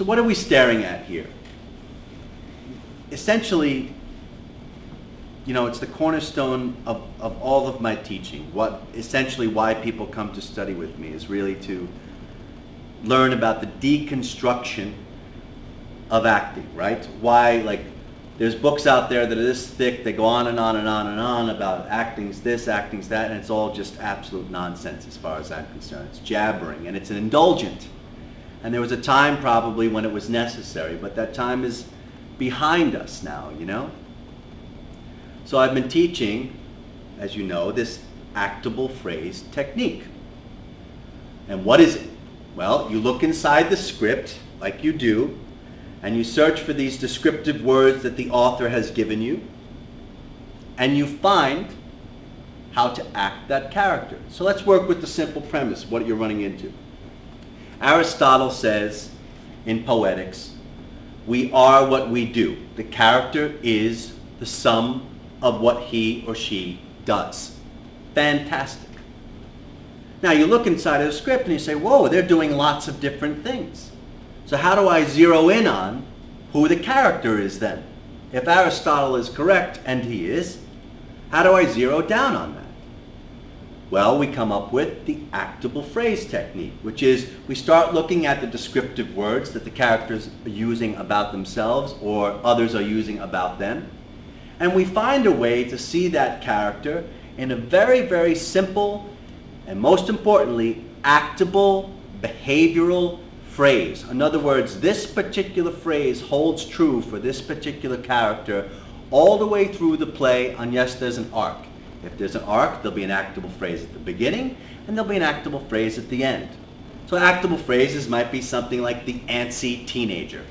So what are we staring at here? Essentially, you know, it's the cornerstone of all of my teaching. Essentially why people come to study with me is really to learn about the deconstruction of acting, right? Why, like, there's books out there that are this thick, they go on and on and on and on about acting's this, acting's that, and it's all just absolute nonsense as far as I'm concerned. It's jabbering, and it's an indulgent. And there was a time probably when it was necessary, but that time is behind us now, you know? So I've been teaching, as you know, this actable phrase technique. And what is it? Well, you look inside the script, like you do, and you search for these descriptive words that the author has given you, and you find how to act that character. So let's work with the simple premise, what you're running into. Aristotle says in Poetics, we are what we do. The character is the sum of what he or she does. Fantastic. Now you look inside of the script and you say, whoa, they're doing lots of different things. So how do I zero in on who the character is then? If Aristotle is correct, and he is, how do I zero down on that? Well, we come up with the actable phrase technique, which is we start looking at the descriptive words that the characters are using about themselves or others are using about them. And we find a way to see that character in a very, very simple and most importantly, actable behavioral phrase. In other words, this particular phrase holds true for this particular character all the way through the play unless there's an arc. If there's an arc, there'll be an actable phrase at the beginning and there'll be an actable phrase at the end. So actable phrases might be something like the antsy teenager.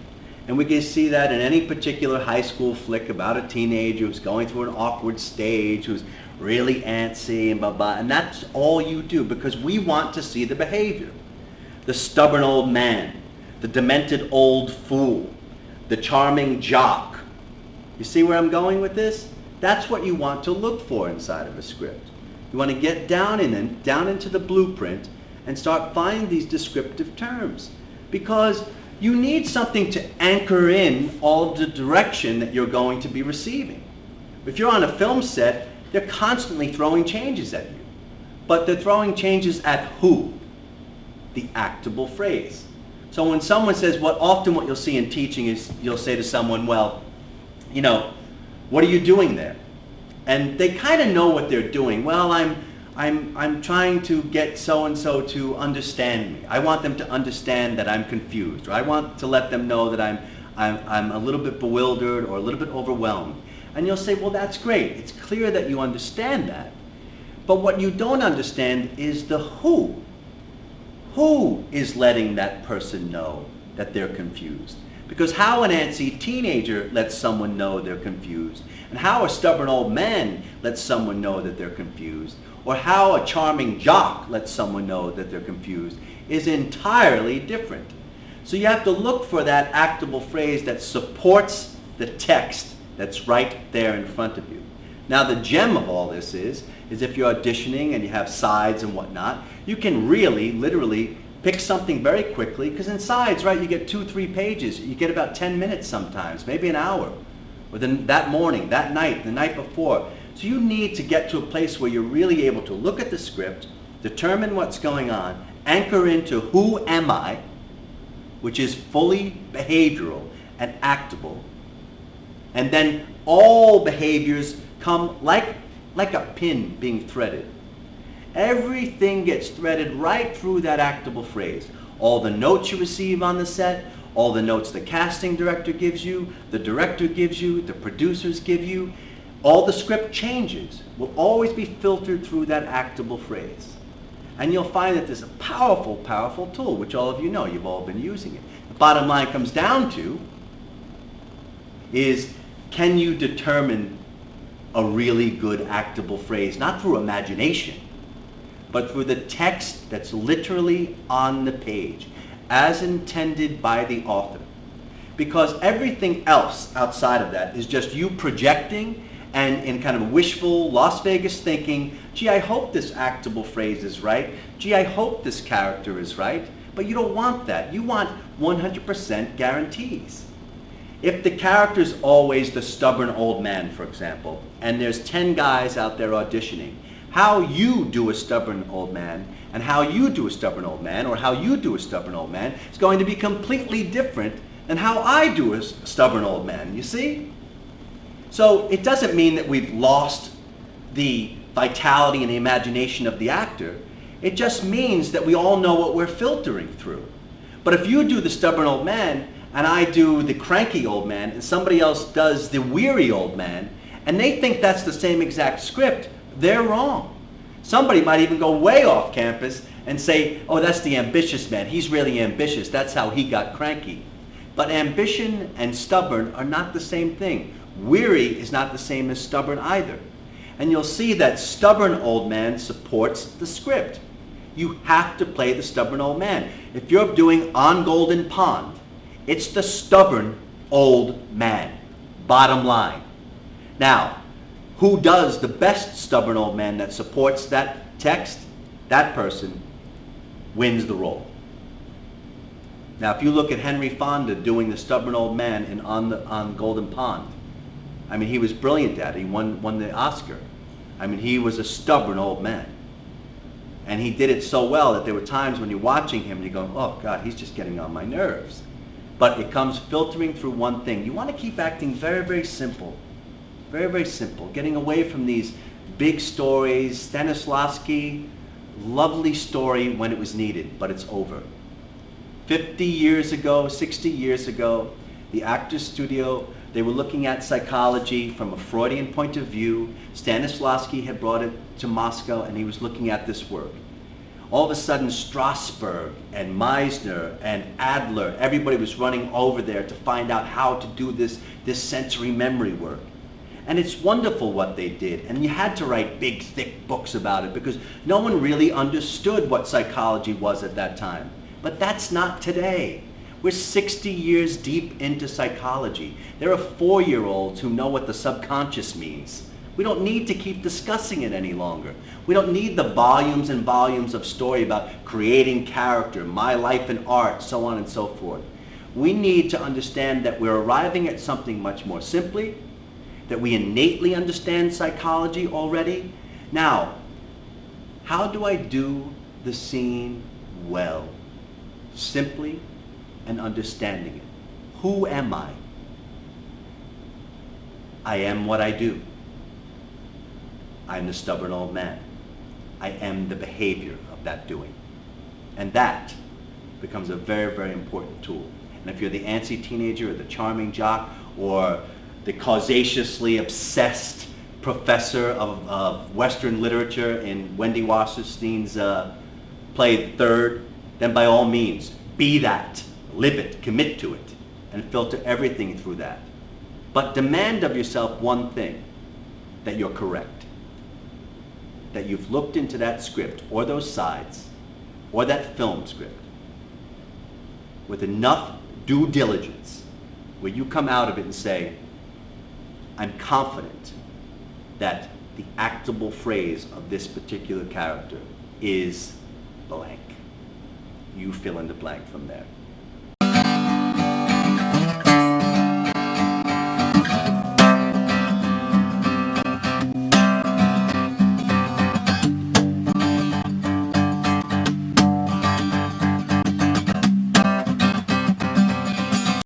And we can see that in any particular high school flick about a teenager who's going through an awkward stage, who's really antsy and blah, blah. And that's all you do because we want to see the behavior. The stubborn old man, the demented old fool, the charming jock. You see where I'm going with this? That's what you want to look for inside of a script. You want to get down into the blueprint and start finding these descriptive terms because you need something to anchor in all of the direction that you're going to be receiving. If you're on a film set, they're constantly throwing changes at you. But they're throwing changes at who? The actable phrase. So when someone says, often what you'll see in teaching is you'll say to someone, well, you know, what are you doing there? And they kind of know what they're doing. Well, I'm trying to get so-and-so to understand me. I want them to understand that I'm confused, or I want to let them know that I'm a little bit bewildered or a little bit overwhelmed. And you'll say, well, that's great. It's clear that you understand that. But what you don't understand is the who. Who is letting that person know that they're confused? Because how an antsy teenager lets someone know they're confused, and how a stubborn old man lets someone know that they're confused, or how a charming jock lets someone know that they're confused, is entirely different. So you have to look for that actable phrase that supports the text that's right there in front of you. Now the gem of all this is if you're auditioning and you have sides and whatnot, you can really, literally pick something very quickly, because in sides, right, you get 2-3 pages. You get about 10 minutes sometimes, maybe an hour, within that morning, that night, the night before. So you need to get to a place where you're really able to look at the script, determine what's going on, anchor into who am I, which is fully behavioral and actable, and then all behaviors come like a pin being threaded. Everything gets threaded right through that actable phrase. All the notes you receive on the set, all the notes the casting director gives you, the director gives you, the producers give you, all the script changes will always be filtered through that actable phrase. And you'll find that there's a powerful, powerful tool, which all of you know, you've all been using it. The bottom line comes down to is, can you determine a really good actable phrase, not through imagination, but through the text that's literally on the page, as intended by the author. Because everything else outside of that is just you projecting and in kind of wishful Las Vegas thinking, gee, I hope this actable phrase is right. Gee, I hope this character is right. But you don't want that. You want 100% guarantees. If the character's always the stubborn old man, for example, and there's 10 guys out there auditioning, how you do a stubborn old man and how you do a stubborn old man or how you do a stubborn old man is going to be completely different than how I do a stubborn old man, you see? So it doesn't mean that we've lost the vitality and the imagination of the actor. It just means that we all know what we're filtering through. But if you do the stubborn old man and I do the cranky old man and somebody else does the weary old man and they think that's the same exact script, they're wrong. Somebody might even go way off campus and say, oh, that's the ambitious man. He's really ambitious. That's how he got cranky. But ambition and stubborn are not the same thing. Weary is not the same as stubborn either. And you'll see that stubborn old man supports the script. You have to play the stubborn old man. If you're doing On Golden Pond, it's the stubborn old man, bottom line. Now, who does the best stubborn old man that supports that text? That person wins the role. Now, if you look at Henry Fonda doing the stubborn old man in On Golden Pond, I mean, he was brilliant at it. He won the Oscar. I mean, he was a stubborn old man. And he did it so well that there were times when you're watching him and you're going, oh God, he's just getting on my nerves. But it comes filtering through one thing. You want to keep acting very, very simple. Very, very simple. Getting away from these big stories. Stanislavski, lovely story when it was needed, but it's over. 50 years ago, 60 years ago, the Actors Studio, they were looking at psychology from a Freudian point of view. Stanislavski had brought it to Moscow and he was looking at this work. All of a sudden, Strasberg and Meisner and Adler, everybody was running over there to find out how to do this sensory memory work. And it's wonderful what they did. And you had to write big, thick books about it because no one really understood what psychology was at that time. But that's not today. We're 60 years deep into psychology. There are 4-year-olds who know what the subconscious means. We don't need to keep discussing it any longer. We don't need the volumes and volumes of story about creating character, my life in art, so on and so forth. We need to understand that we're arriving at something much more simply, that we innately understand psychology already. Now, how do I do the scene well? Simply and understanding it. Who am I? I am what I do. I'm the stubborn old man. I am the behavior of that doing. And that becomes a very, very important tool. And if you're the antsy teenager or the charming jock or the causatiously obsessed professor of Western literature in Wendy Wasserstein's play Third, then by all means, be that, live it, commit to it, and filter everything through that. But demand of yourself one thing, that you're correct. That you've looked into that script, or those sides, or that film script, with enough due diligence, where you come out of it and say, I'm confident that the actable phrase of this particular character is blank. You fill in the blank from there.